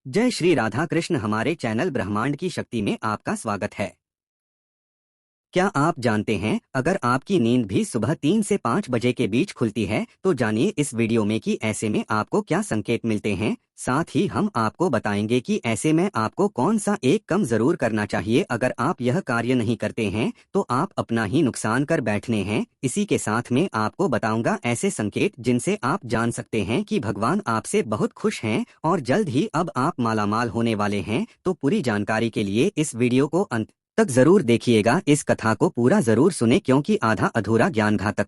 जय श्री राधा कृष्ण। हमारे चैनल ब्रह्मांड की शक्ति में आपका स्वागत है। क्या आप जानते हैं, अगर आपकी नींद भी सुबह 3 से 5 बजे के बीच खुलती है तो जानिए इस वीडियो में कि ऐसे में आपको क्या संकेत मिलते हैं। साथ ही हम आपको बताएंगे कि ऐसे में आपको कौन सा एक कम जरूर करना चाहिए। अगर आप यह कार्य नहीं करते हैं तो आप अपना ही नुकसान कर बैठने हैं। इसी के साथ में आपको बताऊंगा ऐसे संकेत जिनसे आप जान सकते हैं कि भगवान आपसे बहुत खुश हैं और जल्द ही अब आप मालामाल होने वाले हैं। तो पूरी जानकारी के लिए इस वीडियो को अंत तक जरूर देखिएगा। इस कथा को पूरा जरूर सुने क्योंकि आधा अधूरा ज्ञान घातक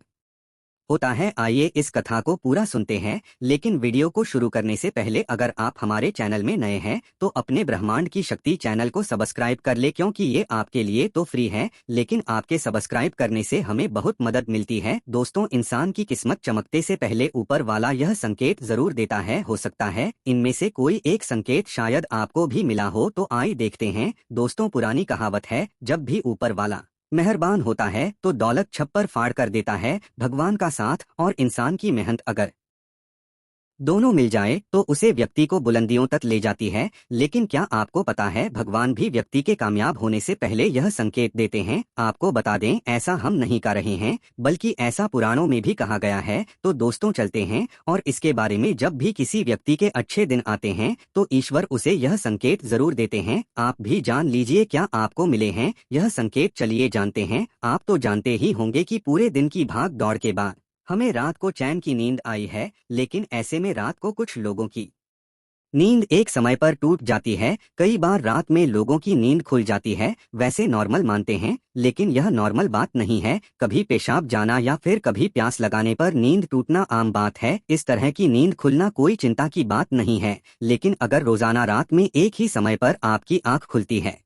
होता है। आइए इस कथा को पूरा सुनते हैं। लेकिन वीडियो को शुरू करने से पहले अगर आप हमारे चैनल में नए हैं तो अपने ब्रह्मांड की शक्ति चैनल को सब्सक्राइब कर ले, क्योंकि ये आपके लिए तो फ्री है लेकिन आपके सब्सक्राइब करने से हमें बहुत मदद मिलती है। दोस्तों, इंसान की किस्मत चमकते से पहले ऊपर वाला यह संकेत जरूर देता है। हो सकता है इनमें से कोई एक संकेत शायद आपको भी मिला हो, तो आइए देखते हैं। दोस्तों, पुरानी कहावत है, जब भी ऊपर वाला मेहरबान होता है तो दौलत छप्पर फाड़ कर देता है। भगवान का साथ और इंसान की मेहनत अगर दोनों मिल जाए तो उसे व्यक्ति को बुलंदियों तक ले जाती है। लेकिन क्या आपको पता है, भगवान भी व्यक्ति के कामयाब होने से पहले यह संकेत देते हैं। आपको बता दें, ऐसा हम नहीं कर रहे हैं बल्कि ऐसा पुराणों में भी कहा गया है। तो दोस्तों चलते हैं और इसके बारे में। जब भी किसी व्यक्ति के अच्छे दिन आते हैं तो ईश्वर उसे यह संकेत जरूर देते हैं। आप भी जान लीजिए क्या आपको मिले हैं यह संकेत। चलिए जानते हैं। आप तो जानते ही होंगे कि पूरे दिन की भाग दौड़ के बाद हमें रात को चैन की नींद आई है, लेकिन ऐसे में रात को कुछ लोगों की नींद एक समय पर टूट जाती है। कई बार रात में लोगों की नींद खुल जाती है। वैसे नॉर्मल मानते हैं, लेकिन यह नॉर्मल बात नहीं है। कभी पेशाब जाना या फिर कभी प्यास लगाने पर नींद टूटना आम बात है। इस तरह की नींद खुलना कोई चिंता की बात नहीं है। लेकिन अगर रोजाना रात में एक ही समय पर आपकी आंख खुलती है,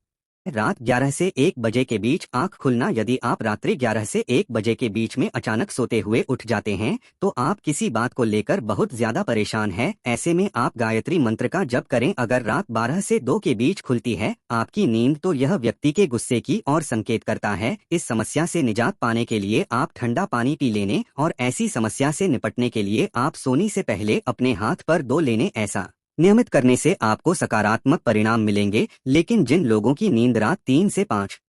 रात 11 से 1 बजे के बीच आंख खुलना, यदि आप रात्रि 11 से 1 बजे के बीच में अचानक सोते हुए उठ जाते हैं तो आप किसी बात को लेकर बहुत ज्यादा परेशान हैं। ऐसे में आप गायत्री मंत्र का जप करें। अगर रात 12 से 2 के बीच खुलती है आपकी नींद तो यह व्यक्ति के गुस्से की और संकेत करता है। इस समस्या से निजात पाने के लिए आप ठंडा पानी पी लेने और ऐसी समस्या से निपटने के लिए आप सोने से पहले अपने हाथ पर 2 लेने। ऐसा नियमित करने से आपको सकारात्मक परिणाम मिलेंगे। लेकिन जिन लोगों की नींद रात 3 से 5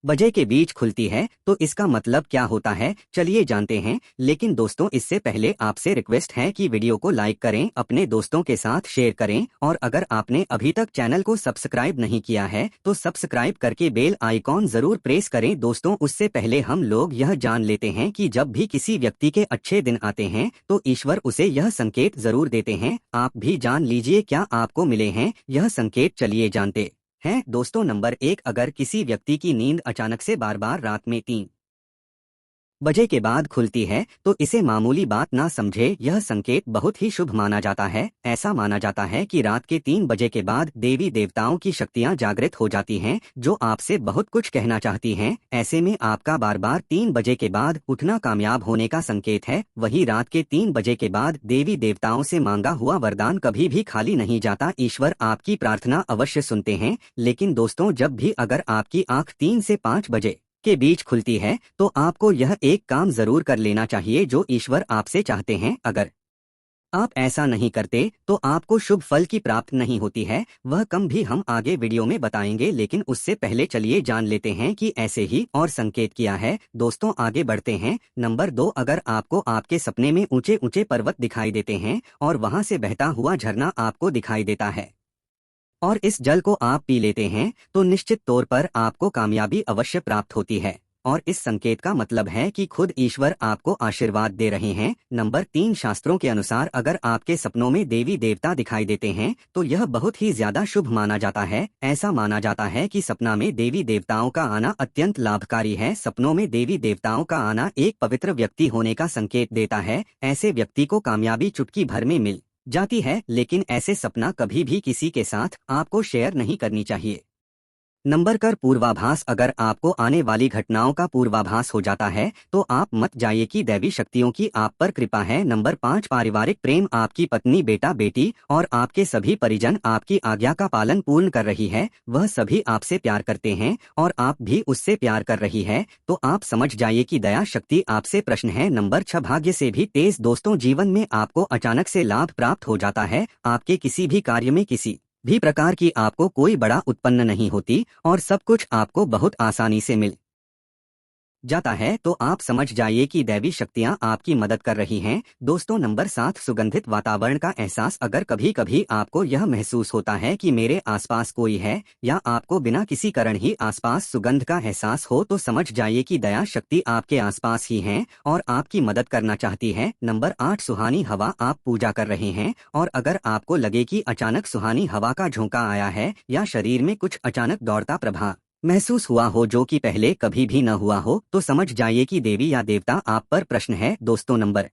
बजे के बीच खुलती है तो इसका मतलब क्या होता है, चलिए जानते हैं। लेकिन दोस्तों, इससे पहले आपसे रिक्वेस्ट है कि वीडियो को लाइक करें, अपने दोस्तों के साथ शेयर करें और अगर आपने अभी तक चैनल को सब्सक्राइब नहीं किया है तो सब्सक्राइब करके बेल आइकॉन जरूर प्रेस करें। दोस्तों, उससे पहले हम लोग यह जान लेते हैं कि जब भी किसी व्यक्ति के अच्छे दिन आते हैं तो ईश्वर उसे यह संकेत जरूर देते हैं। आप भी जान लीजिए क्या आपको मिले हैं यह संकेत। चलिए जानते हैं। दोस्तों, नंबर 1, अगर किसी व्यक्ति की नींद अचानक से बार बार रात में 3 बजे के बाद खुलती है तो इसे मामूली बात ना समझे। यह संकेत बहुत ही शुभ माना जाता है। ऐसा माना जाता है कि रात के 3 बजे के बाद देवी देवताओं की शक्तियां जागृत हो जाती हैं जो आपसे बहुत कुछ कहना चाहती हैं। ऐसे में आपका बार बार 3 बजे के बाद उठना कामयाब होने का संकेत है। वही रात के 3 बजे के बाद देवी देवताओं से मांगा हुआ वरदान कभी भी खाली नहीं जाता। ईश्वर आपकी प्रार्थना अवश्य सुनते हैं। लेकिन दोस्तों, जब भी अगर आपकी आंख 3 से 5 बजे के बीच खुलती है तो आपको यह एक काम जरूर कर लेना चाहिए जो ईश्वर आपसे चाहते हैं। अगर आप ऐसा नहीं करते तो आपको शुभ फल की प्राप्त नहीं होती है। वह कम भी हम आगे वीडियो में बताएंगे, लेकिन उससे पहले चलिए जान लेते हैं कि ऐसे ही और संकेत किया है। दोस्तों, आगे बढ़ते हैं। नंबर 2, अगर आपको आपके सपने में ऊंचे ऊंचे पर्वत दिखाई देते हैं और वहां से बहता हुआ झरना आपको दिखाई देता है और इस जल को आप पी लेते हैं तो निश्चित तौर पर आपको कामयाबी अवश्य प्राप्त होती है और इस संकेत का मतलब है कि खुद ईश्वर आपको आशीर्वाद दे रहे हैं। नंबर 3, शास्त्रों के अनुसार अगर आपके सपनों में देवी देवता दिखाई देते हैं तो यह बहुत ही ज्यादा शुभ माना जाता है। ऐसा माना जाता है कि सपना में देवी देवताओं का आना अत्यंत लाभकारी है। सपनों में देवी देवताओं का आना एक पवित्र व्यक्ति होने का संकेत देता है। ऐसे व्यक्ति को कामयाबी चुटकी भर में मिल जाती है। लेकिन ऐसे सपना कभी भी किसी के साथ आपको शेयर नहीं करनी चाहिए। नंबर कर पूर्वाभास, अगर आपको आने वाली घटनाओं का पूर्वाभास हो जाता है तो आप मत जाइए कि दैवी शक्तियों की आप पर कृपा है। नंबर 5, पारिवारिक प्रेम, आपकी पत्नी, बेटा, बेटी और आपके सभी परिजन आपकी आज्ञा का पालन पूर्ण कर रही है। वह सभी आपसे प्यार करते हैं और आप भी उससे प्यार कर रही है, तो आप समझ जाइए कि दया शक्ति आपसे प्रश्न है। नंबर 6, भाग्य से भी तेज, दोस्तों जीवन में आपको अचानक से लाभ प्राप्त हो जाता है। आपके किसी भी कार्य में किसी भी प्रकार की आपको कोई बड़ा उत्पन्न नहीं होती और सब कुछ आपको बहुत आसानी से मिल जाता है, तो आप समझ जाइए कि दैवी शक्तियां आपकी मदद कर रही हैं। दोस्तों नंबर 7, सुगंधित वातावरण का एहसास। अगर कभी कभी आपको यह महसूस होता है कि मेरे आसपास कोई है, या आपको बिना किसी कारण ही आसपास सुगंध का एहसास हो, तो समझ जाइए कि दया शक्ति आपके आसपास ही है और आपकी मदद करना चाहती है। नंबर 8, सुहानी हवा। आप पूजा कर रहे हैं और अगर आपको लगे कि अचानक सुहानी हवा का झोंका आया है या शरीर में कुछ अचानक दौड़ता प्रभाव महसूस हुआ हो जो कि पहले कभी भी न हुआ हो, तो समझ जाइए कि देवी या देवता आप पर प्रश्न है। दोस्तों नंबर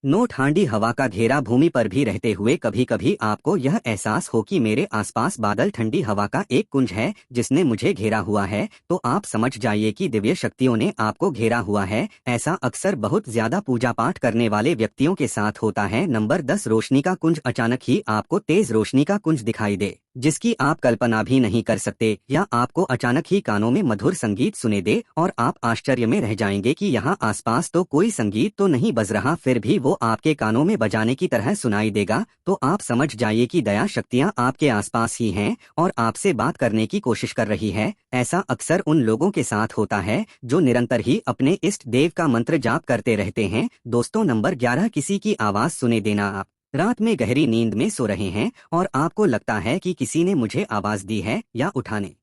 9, ठंडी हवा का घेरा। भूमि पर भी रहते हुए कभी कभी आपको यह एहसास हो कि मेरे आसपास बादल ठंडी हवा का एक कुंज है जिसने मुझे घेरा हुआ है, तो आप समझ जाइए कि दिव्य शक्तियों ने आपको घेरा हुआ है। ऐसा अक्सर बहुत ज्यादा पूजा पाठ करने वाले व्यक्तियों के साथ होता है। नंबर 10, रोशनी का कुंज। अचानक ही आपको तेज रोशनी का कुंज दिखाई दे जिसकी आप कल्पना भी नहीं कर सकते, या आपको अचानक ही कानों में मधुर संगीत सुने दे और आप आश्चर्य में रह जाएंगे कि यहाँ आसपास तो कोई संगीत तो नहीं बज रहा, फिर भी वो आपके कानों में बजाने की तरह सुनाई देगा। तो आप समझ जाइए कि दया शक्तियाँ आपके आसपास ही हैं और आपसे बात करने की कोशिश कर रही है। ऐसा अक्सर उन लोगों के साथ होता है जो निरंतर ही अपने इष्ट देव का मंत्र जाप करते रहते हैं। दोस्तों नंबर 11, किसी की आवाज सुने देना। आप रात में गहरी नींद में सो रहे हैं और आपको लगता है कि किसी ने मुझे आवाज दी है या उठाने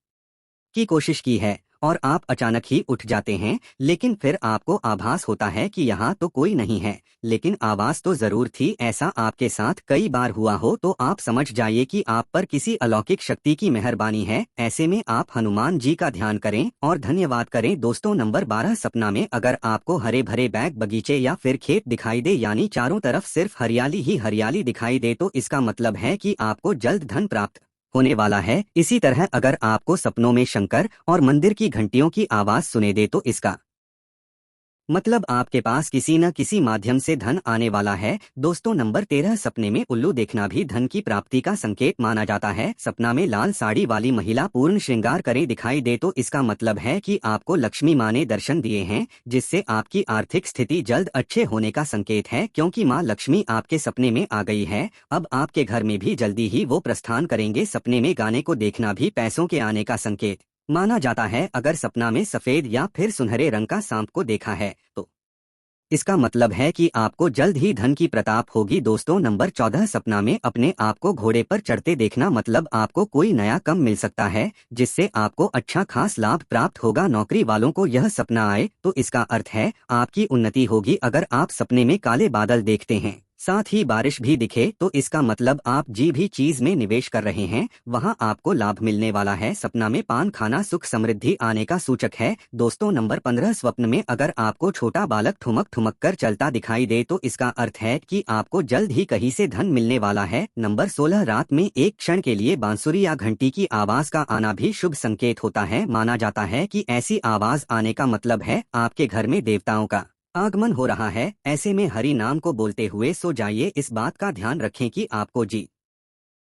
की कोशिश की है, और आप अचानक ही उठ जाते हैं, लेकिन फिर आपको आभास होता है कि यहाँ तो कोई नहीं है, लेकिन आवाज तो जरूर थी। ऐसा आपके साथ कई बार हुआ हो, तो आप समझ जाइए कि आप पर किसी अलौकिक शक्ति की मेहरबानी है। ऐसे में आप हनुमान जी का ध्यान करें और धन्यवाद करें। दोस्तों नंबर 12, सपना में। अगर आपको हरे भरे बैग बगीचे या फिर खेत दिखाई दे, यानी चारों तरफ सिर्फ हरियाली ही हरियाली दिखाई दे, तो इसका मतलब है कि आपको जल्द धन प्राप्त होने वाला है। इसी तरह अगर आपको सपनों में शंकर और मंदिर की घंटियों की आवाज सुने दे, तो इसका मतलब आपके पास किसी न किसी माध्यम से धन आने वाला है। दोस्तों नंबर 13, सपने में उल्लू देखना भी धन की प्राप्ति का संकेत माना जाता है। सपना में लाल साड़ी वाली महिला पूर्ण श्रृंगार करे दिखाई दे, तो इसका मतलब है कि आपको लक्ष्मी माँ ने दर्शन दिए हैं, जिससे आपकी आर्थिक स्थिति जल्द अच्छे होने का संकेत है, क्योंकि माँ लक्ष्मी आपके सपने में आ गई है। अब आपके घर में भी जल्दी ही वो प्रस्थान करेंगे। सपने में गाने को देखना भी पैसों के आने का संकेत माना जाता है। अगर सपना में सफेद या फिर सुनहरे रंग का सांप को देखा है, तो इसका मतलब है कि आपको जल्द ही धन की प्रताप होगी। दोस्तों नंबर 14, सपना में अपने आप को घोड़े पर चढ़ते देखना, मतलब आपको कोई नया काम मिल सकता है जिससे आपको अच्छा खास लाभ प्राप्त होगा। नौकरी वालों को यह सपना आए तो इसका अर्थ है आपकी उन्नति होगी। अगर आप सपने में काले बादल देखते हैं, साथ ही बारिश भी दिखे, तो इसका मतलब आप जी भी चीज में निवेश कर रहे हैं, वहां आपको लाभ मिलने वाला है। सपना में पान खाना सुख समृद्धि आने का सूचक है। दोस्तों नंबर 15, स्वप्न में अगर आपको छोटा बालक ठुमक ठुमक कर चलता दिखाई दे, तो इसका अर्थ है कि आपको जल्द ही कहीं से धन मिलने वाला है। नंबर 16, रात में एक क्षण के लिए बांसुरी या घंटी की आवाज का आना भी शुभ संकेत होता है। माना जाता है कि ऐसी आवाज आने का मतलब है आपके घर में देवताओं का आगमन हो रहा है। ऐसे में हरि नाम को बोलते हुए सो जाइए। इस बात का ध्यान रखें कि आपको जी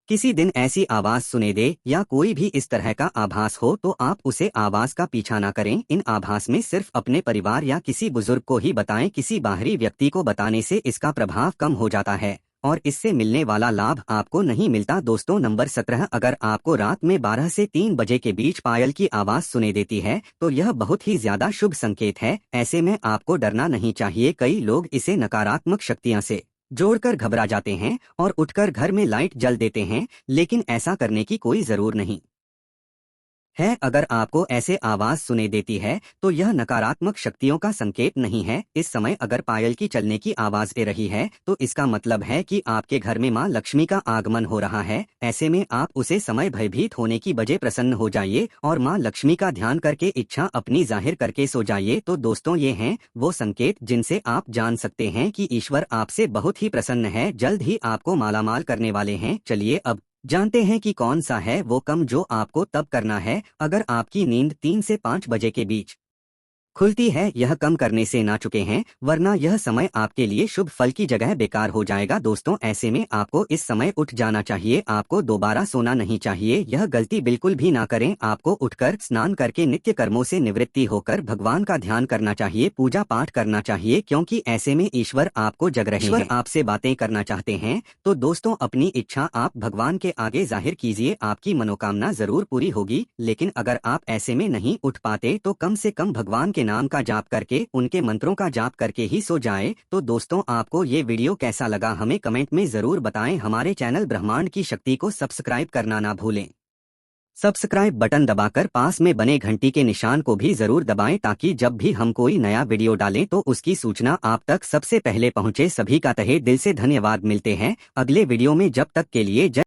किसी दिन ऐसी आवाज सुने दे या कोई भी इस तरह का आभास हो, तो आप उसे आवाज का पीछा ना करें। इन आभास में सिर्फ अपने परिवार या किसी बुजुर्ग को ही बताएं, किसी बाहरी व्यक्ति को बताने से इसका प्रभाव कम हो जाता है और इससे मिलने वाला लाभ आपको नहीं मिलता। दोस्तों नंबर 17, अगर आपको रात में 12 से 3 बजे के बीच पायल की आवाज सुने देती है, तो यह बहुत ही ज्यादा शुभ संकेत है। ऐसे में आपको डरना नहीं चाहिए। कई लोग इसे नकारात्मक शक्तियां से जोड़कर घबरा जाते हैं और उठकर घर में लाइट जल देते हैं, लेकिन ऐसा करने की कोई जरूर नहीं है। अगर आपको ऐसे आवाज सुने देती है, तो यह नकारात्मक शक्तियों का संकेत नहीं है। इस समय अगर पायल की चलने की आवाज दे रही है, तो इसका मतलब है कि आपके घर में माँ लक्ष्मी का आगमन हो रहा है। ऐसे में आप उसे समय भयभीत होने की बजाय प्रसन्न हो जाइए और माँ लक्ष्मी का ध्यान करके इच्छा अपनी जाहिर करके सो जाइए। तो दोस्तों ये हैं वो संकेत जिनसे आप जान सकते हैं कि ईश्वर आपसे बहुत ही प्रसन्न है, जल्द ही आपको मालामाल करने वाले हैं। चलिए अब जानते हैं कि कौन सा है वो कम जो आपको तब करना है अगर आपकी नींद 3 से 5 बजे के बीच खुलती है, यह कम करने से ना चुके हैं, वरना यह समय आपके लिए शुभ फल की जगह बेकार हो जाएगा। दोस्तों, ऐसे में आपको इस समय उठ जाना चाहिए, आपको दोबारा सोना नहीं चाहिए। यह गलती बिल्कुल भी ना करें। आपको उठकर स्नान करके नित्य कर्मों से निवृत्ति होकर भगवान का ध्यान करना चाहिए, पूजा पाठ करना चाहिए, क्योंकि ऐसे में ईश्वर आपको जग रहे हैं, आपसे बातें करना चाहते हैं। तो दोस्तों, अपनी इच्छा आप भगवान के आगे जाहिर कीजिए, आपकी मनोकामना जरूर पूरी होगी। लेकिन अगर आप ऐसे में नहीं उठ पाते तो कम से कम भगवान के नाम का जाप करके, उनके मंत्रों का जाप करके ही सो जाएं। तो दोस्तों, आपको ये वीडियो कैसा लगा हमें कमेंट में जरूर बताएं। हमारे चैनल ब्रह्मांड की शक्ति को सब्सक्राइब करना ना भूलें। सब्सक्राइब बटन दबाकर पास में बने घंटी के निशान को भी जरूर दबाएं, ताकि जब भी हम कोई नया वीडियो डालें तो उसकी सूचना आप तक सबसे पहले पहुंचे। सभी का तहे दिल से धन्यवाद। मिलते हैं अगले वीडियो में, जब तक के लिए जय